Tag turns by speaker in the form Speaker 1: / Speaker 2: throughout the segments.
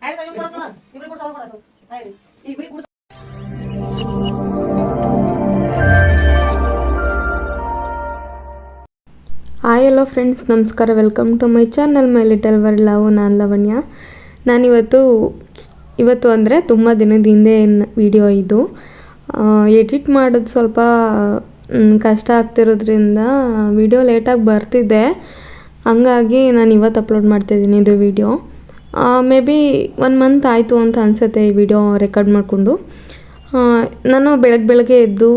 Speaker 1: Hi hello friends, ನಮಸ್ಕಾರ. Welcome to my channel my little world love. ನಾನು ಲಾವಣ್ಯ. ಇವತ್ತು ಅಂದರೆ ತುಂಬ ದಿನದ ಹಿಂದೆ ವಿಡಿಯೋ ಇದು. ಎಡಿಟ್ ಮಾಡೋದು ಸ್ವಲ್ಪ ಕಷ್ಟ ಆಗ್ತಿರೋದ್ರಿಂದ ವಿಡಿಯೋ ಲೇಟಾಗಿ ಬರ್ತಿದ್ದೆ. ಹಂಗಾಗಿ ನಾನು ಇವತ್ತು ಅಪ್ಲೋಡ್ ಮಾಡ್ತಾಯಿದ್ದೀನಿ ಇದು ವಿಡಿಯೋ. ಮೇ ಬಿ 1 ಮಂತ್ ಆಯಿತು ಅಂತ ಅನಿಸುತ್ತೆ ಈ ವಿಡಿಯೋ ರೆಕಾರ್ಡ್ ಮಾಡಿಕೊಂಡು. ನಾನು ಬೆಳಗ್ಗೆ ಎದ್ದು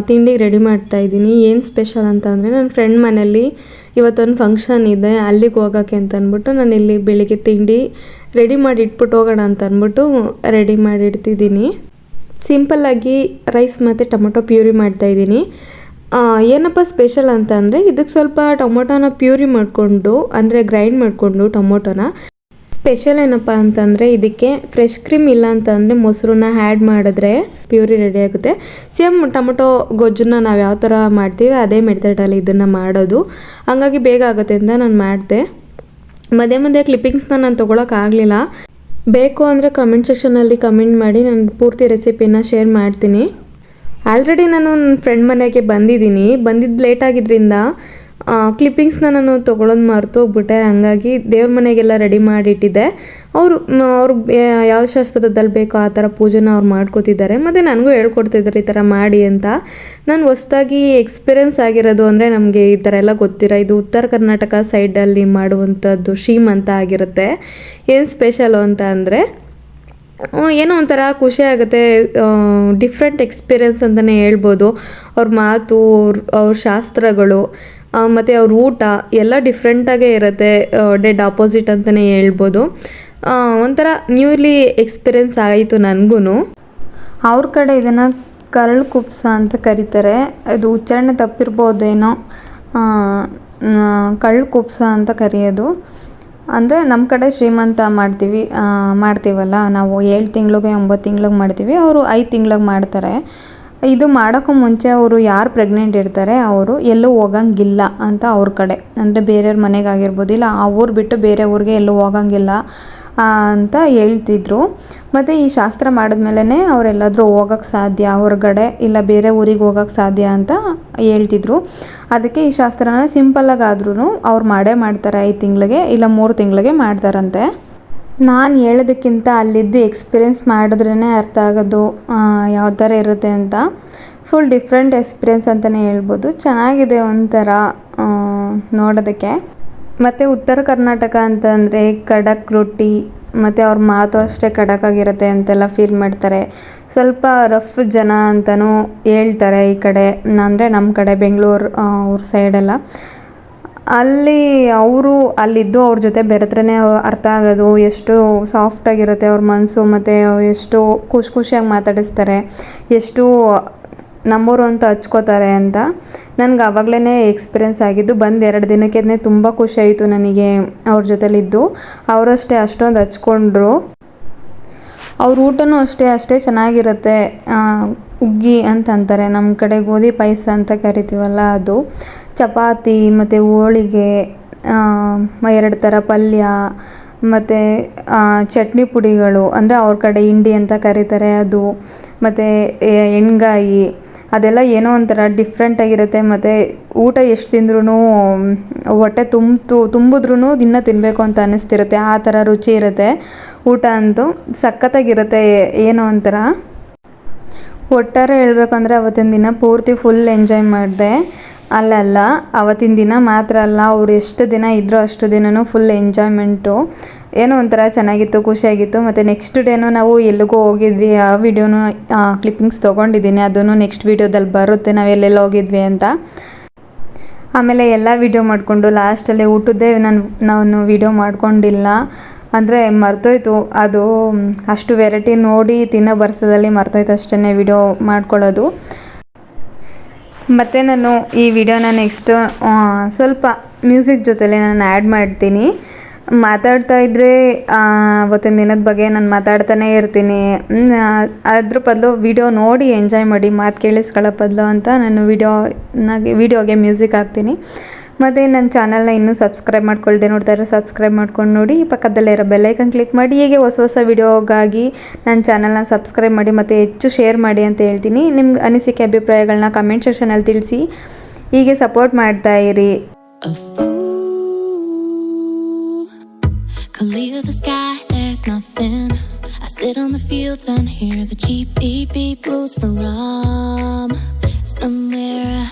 Speaker 1: ತಿಂಡಿಗೆ ರೆಡಿ ಮಾಡ್ತಾಯಿದ್ದೀನಿ. ಏನು ಸ್ಪೆಷಲ್ ಅಂತ ಅಂದರೆ, ನನ್ನ ಫ್ರೆಂಡ್ ಮನೇಲಿ ಇವತ್ತೊಂದು ಫಂಕ್ಷನ್ ಇದೆ, ಅಲ್ಲಿಗೆ ಹೋಗೋಕ್ಕೆ ಅಂತ ಅಂದ್ಬಿಟ್ಟು ನಾನು ಇಲ್ಲಿ ಬೆಳಿಗ್ಗೆ ತಿಂಡಿ ರೆಡಿ ಮಾಡಿ ಇಟ್ಬಿಟ್ಟು ಹೋಗೋಣ ಅಂತ ಅಂದ್ಬಿಟ್ಟು ರೆಡಿ ಮಾಡಿ ಇಡ್ತಿದ್ದೀನಿ. ಸಿಂಪಲ್ಲಾಗಿ ರೈಸ್ ಮತ್ತು ಟೊಮೊಟೊ ಪ್ಯೂರಿ ಮಾಡ್ತಾಯಿದ್ದೀನಿ. ಏನಪ್ಪ ಸ್ಪೆಷಲ್ ಅಂತ ಅಂದರೆ, ಇದಕ್ಕೆ ಸ್ವಲ್ಪ ಟೊಮೊಟೊನ ಪ್ಯೂರಿ ಮಾಡಿಕೊಂಡು, ಅಂದರೆ ಗ್ರೈಂಡ್ ಮಾಡಿಕೊಂಡು ಟೊಮೊಟೊನ. ಸ್ಪೆಷಲ್ ಏನಪ್ಪ ಅಂತಂದರೆ, ಇದಕ್ಕೆ ಫ್ರೆಶ್ ಕ್ರೀಮ್ ಇಲ್ಲ ಅಂತಂದರೆ ಮೊಸರನ್ನ ಆ್ಯಡ್ ಮಾಡಿದ್ರೆ ಪ್ಯೂರಿ ರೆಡಿ ಆಗುತ್ತೆ. ಸೇಮ್ ಟೊಮೊಟೊ ಗೊಜ್ಜನ್ನ ನಾವು ಯಾವ ಥರ ಮಾಡ್ತೀವಿ ಅದೇ ಮೆಥಡಲ್ಲಿ ಇದನ್ನು ಮಾಡೋದು. ಹಂಗಾಗಿ ಬೇಗ ಆಗುತ್ತೆ ಅಂತ ನಾನು ಮಾಡಿದೆ. ಮಧ್ಯೆ ಕ್ಲಿಪ್ಪಿಂಗ್ಸ್ನ ನಾನು ತೊಗೊಳಕ್ಕಾಗಲಿಲ್ಲ. ಬೇಕು ಅಂದರೆ ಕಮೆಂಟ್ ಸೆಕ್ಷನಲ್ಲಿ ಕಮೆಂಟ್ ಮಾಡಿ, ನಾನು ಪೂರ್ತಿ ರೆಸಿಪಿನ ಶೇರ್ ಮಾಡ್ತೀನಿ. ಆಲ್ರೆಡಿ ನಾನು ನನ್ನ ಫ್ರೆಂಡ್ ಮನೆಗೆ ಬಂದಿದ್ದು ಲೇಟಾಗಿದ್ದರಿಂದ ಕ್ಲಿಪ್ಪಿಂಗ್ಸ್ನ ನಾನು ತೊಗೊಳೋದು ಮರೆತು ಹೋಗ್ಬಿಟ್ಟೆ. ಹಂಗಾಗಿ ದೇವ್ರ ಮನೆಗೆಲ್ಲ ರೆಡಿ ಮಾಡಿಟ್ಟಿದ್ದೆ. ಅವರು ಯಾವ ಶಾಸ್ತ್ರದಲ್ಲಿ ಬೇಕೋ ಆ ಥರ ಪೂಜೆನ ಅವ್ರು ಮಾಡ್ಕೋತಿದ್ದಾರೆ. ಮತ್ತು ನನಗೂ ಹೇಳ್ಕೊಡ್ತಿದ್ದಾರೆ ಈ ಥರ ಮಾಡಿ ಅಂತ. ನಾನು ಹೊಸ್ದಾಗಿ ಎಕ್ಸ್ಪೀರಿಯೆನ್ಸ್ ಆಗಿರೋದು ಅಂದರೆ, ನಮಗೆ ಈ ಥರ ಎಲ್ಲ ಗೊತ್ತಿರೋ, ಇದು ಉತ್ತರ ಕರ್ನಾಟಕ ಸೈಡಲ್ಲಿ ಮಾಡುವಂಥದ್ದು ಶ್ರೀಮಂತ ಆಗಿರುತ್ತೆ. ಏನು ಸ್ಪೆಷಲು ಅಂತ ಅಂದರೆ, ಏನೋ ಒಂಥರ ಖುಷಿ ಆಗುತ್ತೆ. ಡಿಫ್ರೆಂಟ್ ಎಕ್ಸ್ಪೀರಿಯೆನ್ಸ್ ಅಂತಲೇ ಹೇಳ್ಬೋದು. ಅವ್ರ ಮಾತು, ಅವ್ರ ಶಾಸ್ತ್ರಗಳು ಮತ್ತು ಅವ್ರ ಊಟ ಎಲ್ಲ ಡಿಫ್ರೆಂಟಾಗೇ ಇರುತ್ತೆ. ಡೆಡ್ ಆಪೋಸಿಟ್ ಅಂತಲೇ ಹೇಳ್ಬೋದು. ಒಂಥರ ನ್ಯೂಲಿ ಎಕ್ಸ್ಪೀರಿಯೆನ್ಸ್ ಆಯಿತು ನನಗೂ. ಅವ್ರ ಕಡೆ ಇದನ್ನು ಕರಳು ಕುಪ್ಸ ಅಂತ ಕರೀತಾರೆ. ಇದು ಉಚ್ಚಾರಣೆ ತಪ್ಪಿರ್ಬೋದೇನೋ. ಕರಳು ಕುಪ್ಸ ಅಂತ ಕರೆಯೋದು. ಅಂದರೆ ನಮ್ಮ ಕಡೆ ಶ್ರೀಮಂತ ಮಾಡ್ತೀವಲ್ಲ ನಾವು, 7 ತಿಂಗಳಿಗೆ 9 ತಿಂಗಳಿಗೆ ಮಾಡ್ತೀವಿ. ಅವರು 5 ತಿಂಗಳಿಗೆ ಮಾಡ್ತಾರೆ. ಇದು ಮಾಡೋಕ್ಕೂ ಮುಂಚೆ ಅವರು ಯಾರು ಪ್ರೆಗ್ನೆಂಟ್ ಇರ್ತಾರೆ ಅವರು ಎಲ್ಲೂ ಹೋಗಂಗಿಲ್ಲ ಅಂತ ಅವ್ರ ಕಡೆ, ಅಂದರೆ ಬೇರೆಯವ್ರ ಮನೆಗಾಗಿರ್ಬೋದು, ಇಲ್ಲ ಆ ಊರು ಬಿಟ್ಟು ಬೇರೆ ಊರಿಗೆ ಎಲ್ಲೂ ಹೋಗಂಗಿಲ್ಲ ಅಂತ ಹೇಳ್ತಿದ್ರು. ಮತ್ತು ಈ ಶಾಸ್ತ್ರ ಮಾಡಿದ್ಮೇಲೆ ಅವರೆಲ್ಲಾದರೂ ಹೋಗೋಕ್ಕೆ ಸಾಧ್ಯ ಹೊರಗಡೆ, ಇಲ್ಲ ಬೇರೆ ಊರಿಗೆ ಹೋಗೋಕ್ಕೆ ಸಾಧ್ಯ ಅಂತ ಹೇಳ್ತಿದ್ರು. ಅದಕ್ಕೆ ಈ ಶಾಸ್ತ್ರನ ಸಿಂಪಲ್ಲಾಗಾದ್ರೂ ಅವ್ರು ಮಾಡ್ತಾರೆ. 5 ತಿಂಗಳಿಗೆ ಇಲ್ಲ 3 ತಿಂಗಳಿಗೆ ಮಾಡ್ತಾರಂತೆ. ನಾನು ಹೇಳೋದಕ್ಕಿಂತ ಅಲ್ಲಿದ್ದು ಎಕ್ಸ್ಪೀರಿಯೆನ್ಸ್ ಮಾಡಿದ್ರೇ ಅರ್ಥ ಆಗೋದು ಯಾವ ಥರ ಇರುತ್ತೆ ಅಂತ. ಫುಲ್ ಡಿಫ್ರೆಂಟ್ ಎಕ್ಸ್ಪೀರಿಯೆನ್ಸ್ ಅಂತಲೇ ಹೇಳ್ಬೋದು. ಚೆನ್ನಾಗಿದೆ ಒಂಥರ ನೋಡೋದಕ್ಕೆ. ಮತ್ತು ಉತ್ತರ ಕರ್ನಾಟಕ ಅಂತಂದರೆ ಖಡಕ್ ರೊಟ್ಟಿ, ಮತ್ತು ಅವ್ರ ಮಾತು ಅಷ್ಟೇ ಖಡಕ್ಕಾಗಿರುತ್ತೆ ಅಂತೆಲ್ಲ ಫೀಲ್ ಮಾಡ್ತಾರೆ. ಸ್ವಲ್ಪ ರಫ್ ಜನ ಅಂತಲೂ ಹೇಳ್ತಾರೆ ಈ ಕಡೆ, ಅಂದರೆ ನಮ್ಮ ಕಡೆ ಬೆಂಗಳೂರು ಅವ್ರ ಸೈಡೆಲ್ಲ. ಅಲ್ಲಿದ್ದು ಅವ್ರ ಜೊತೆ ಬೆರೆತ್ರೇ ಅರ್ಥ ಆಗೋದು ಎಷ್ಟು ಸಾಫ್ಟಾಗಿರುತ್ತೆ ಅವ್ರ ಮನಸ್ಸು, ಮತ್ತು ಎಷ್ಟು ಖುಷಿಯಾಗಿ ಮಾತಾಡಿಸ್ತಾರೆ, ಎಷ್ಟು ನಮ್ಮವರು ಅಂತ ಹಚ್ಕೋತಾರೆ ಅಂತ. ನನಗೆ ಆವಾಗಲೇ ಎಕ್ಸ್ಪೀರಿಯೆನ್ಸ್ ಆಗಿದ್ದು. 2 ದಿನಕ್ಕೆ ತುಂಬ ಖುಷಿ ಆಯಿತು ನನಗೆ ಅವ್ರ ಜೊತೆಲಿದ್ದು. ಅವರಷ್ಟೇ ಅಷ್ಟೊಂದು ಹಚ್ಕೊಂಡ್ರು. ಅವ್ರ ಊಟನೂ ಅಷ್ಟೇ ಚೆನ್ನಾಗಿರುತ್ತೆ. ಹುಗ್ಗಿ ಅಂತ ಅಂತಾರೆ, ನಮ್ಮ ಕಡೆ ಗೋಧಿ ಪಾಯಸ ಅಂತ ಕರಿತೀವಲ್ಲ ಅದು, ಚಪಾತಿ ಮತ್ತು ಹೋಳಿಗೆ, 2 ಥರ ಪಲ್ಯ, ಮತ್ತು ಚಟ್ನಿ ಪುಡಿಗಳು, ಅಂದರೆ ಅವ್ರ ಕಡೆ ಹಿಂಡಿ ಅಂತ ಕರೀತಾರೆ ಅದು, ಮತ್ತು ಎಣ್ಗಾಯಿ, ಅದೆಲ್ಲ ಏನೋ ಒಂಥರ ಡಿಫ್ರೆಂಟಾಗಿರುತ್ತೆ. ಮತ್ತು ಊಟ ಎಷ್ಟು ತಿಂದ್ರೂ ಹೊಟ್ಟೆ ತುಂಬಿದ್ರೂ ದಿನ ತಿನ್ನಬೇಕು ಅಂತ ಅನ್ನಿಸ್ತಿರುತ್ತೆ. ಆ ಥರ ರುಚಿ ಇರುತ್ತೆ ಊಟ ಅಂತೂ. ಸಖತ್ತಾಗಿರುತ್ತೆ. ಏನೋ ಒಂಥರ. ಒಟ್ಟಾರೆ ಹೇಳ್ಬೇಕಂದ್ರೆ ಅವತ್ತಿನ ದಿನ ಪೂರ್ತಿ ಫುಲ್ ಎಂಜಾಯ್ ಮಾಡಿದೆ. ಅಲ್ಲ ಅವತ್ತಿನ ದಿನ ಮಾತ್ರ ಅಲ್ಲ, ಅವ್ರು ಎಷ್ಟು ದಿನ ಇದ್ದರೂ ಅಷ್ಟು ದಿನವೂ ಫುಲ್ ಎಂಜಾಯ್ಮೆಂಟು. ಏನೋ ಒಂಥರ ಚೆನ್ನಾಗಿತ್ತು, ಖುಷಿಯಾಗಿತ್ತು. ಮತ್ತು ನೆಕ್ಸ್ಟ್ ಡೇನೂ ನಾವು ಎಲ್ಲಿಗೋ ಹೋಗಿದ್ವಿ, ಆ ವಿಡಿಯೋನು ಕ್ಲಿಪ್ಪಿಂಗ್ಸ್ ತೊಗೊಂಡಿದ್ದೀನಿ. ಅದನ್ನು ನೆಕ್ಸ್ಟ್ ವೀಡಿಯೋದಲ್ಲಿ ಬರುತ್ತೆ ನಾವು ಎಲ್ಲೆಲ್ಲ ಹೋಗಿದ್ವಿ ಅಂತ. ಆಮೇಲೆ ಎಲ್ಲ ವೀಡಿಯೋ ಮಾಡಿಕೊಂಡು ಲಾಸ್ಟಲ್ಲಿ ಊಟದ್ದೇ ನಾನು ವೀಡಿಯೋ ಮಾಡ್ಕೊಂಡಿಲ್ಲ, ಅಂದರೆ ಮರ್ತೋಯ್ತು. ಅದು ಅಷ್ಟು ವೆರೈಟಿ ನೋಡಿ ತಿನ್ನೋ ಬರ್ಸದಲ್ಲಿ ಮರ್ತೋಯ್ತು ಅಷ್ಟೇ ವೀಡಿಯೋ ಮಾಡ್ಕೊಳ್ಳೋದು. ಮತ್ತು ನಾನು ಈ ವಿಡಿಯೋನ ನೆಕ್ಸ್ಟ್ ಸ್ವಲ್ಪ ಮ್ಯೂಸಿಕ್ ಜೊತೆಲೆ ನಾನು ಆ್ಯಡ್ ಮಾಡ್ತೀನಿ. ಮಾತಾಡ್ತಾ ಇದ್ದರೆ ಅವತ್ತಿನ ದಿನದ ಬಗ್ಗೆ ನಾನು ಮಾತಾಡ್ತಾನೇ ಇರ್ತೀನಿ. ಅದ್ರ ಬದಲು ವಿಡಿಯೋ ನೋಡಿ ಎಂಜಾಯ್ ಮಾಡಿ, ಮಾತು ಕೇಳಿಸ್ಕೊಳ್ಳೋ ಬದಲು ಅಂತ ನಾನು ವಿಡಿಯೋಗೆ ಮ್ಯೂಸಿಕ್ ಹಾಕ್ತೀನಿ. ಮತ್ತು ನನ್ನ ಚಾನಲ್ನ ಇನ್ನೂ ಸಬ್ಸ್ಕ್ರೈಬ್ ಮಾಡ್ಕೊಳ್ದೆ ನೋಡ್ತಾರೆ, ಸಬ್ಸ್ಕ್ರೈಬ್ ಮಾಡ್ಕೊಂಡು ನೋಡಿ. ಪಕ್ಕದಲ್ಲೇ ಇರೋ ಬೆಲ್ಲೈಕನ್ ಕ್ಲಿಕ್ ಮಾಡಿ. ಹೀಗೆ ಹೊಸ ಹೊಸ ವಿಡಿಯೋಗಾಗಿ ನನ್ನ ಚಾನಲ್ನ ಸಬ್ಸ್ಕ್ರೈಬ್ ಮಾಡಿ ಮತ್ತು ಹೆಚ್ಚು ಶೇರ್ ಮಾಡಿ ಅಂತ ಹೇಳ್ತೀನಿ. ನಿಮ್ಗೆ ಅನಿಸಿಕೆ ಅಭಿಪ್ರಾಯಗಳನ್ನ ಕಮೆಂಟ್ ಸೆಕ್ಷನಲ್ಲಿ ತಿಳಿಸಿ. ಹೀಗೆ ಸಪೋರ್ಟ್ ಮಾಡ್ತಾ ಇರಿ.
Speaker 2: Could leave the sky, there's nothing. I sit on the fields and hear the cheap beep beep blues from somewhere.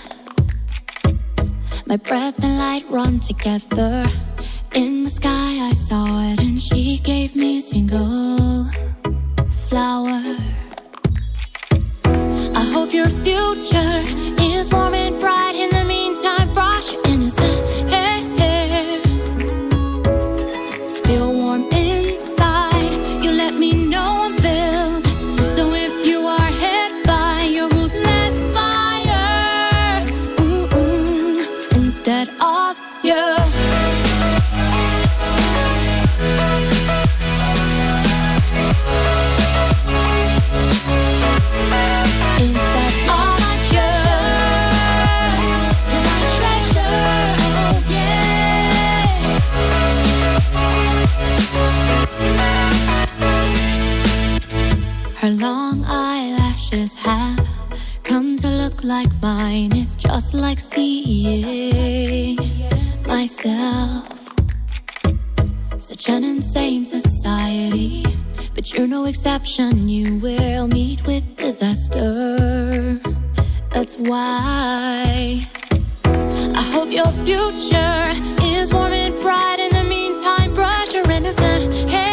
Speaker 2: My breath and light run together. In the sky I saw it and she gave me a single flower. I hope your future is warm and bright. In the meantime, brush your innocent hair. Feel warm inside. You let me know I'm filled. So if you are hit by your ruthless fire, instead of you. Her long eyelashes have come to look like mine. It's just like seeing myself. Such an insane society, but you're no exception. You will meet with disaster. That's why I hope your future is warm and bright. In the meantime, brush your innocent hair.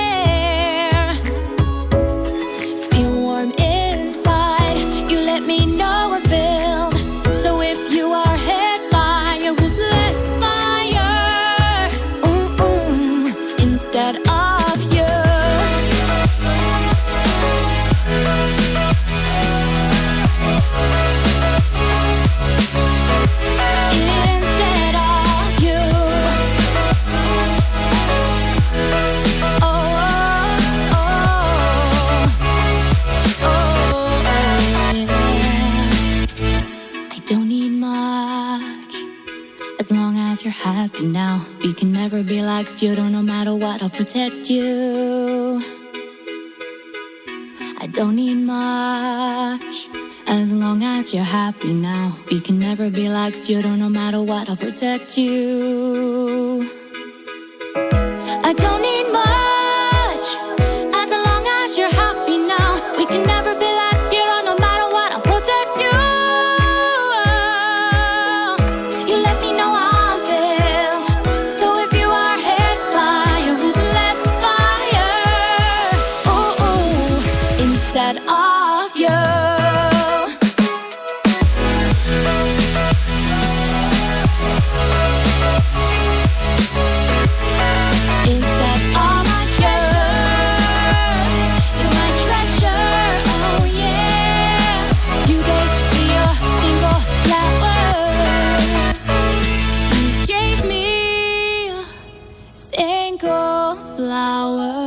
Speaker 2: Instead of you. Instead of you. Oh, oh, oh, oh, yeah. I don't need much. As long as you're happy now, we can never be like feudal. No matter what, I'll protect you. I don't need much. As long as you're happy now, we can never be like feudal. No matter what, I'll protect you. I don't need much. As long as you're happy now, we can never be like feudal. No matter what, I'll protect you. Instead of you. Instead of my treasure, you're my treasure. Oh yeah. You gave me a single flower. You gave me a single flower.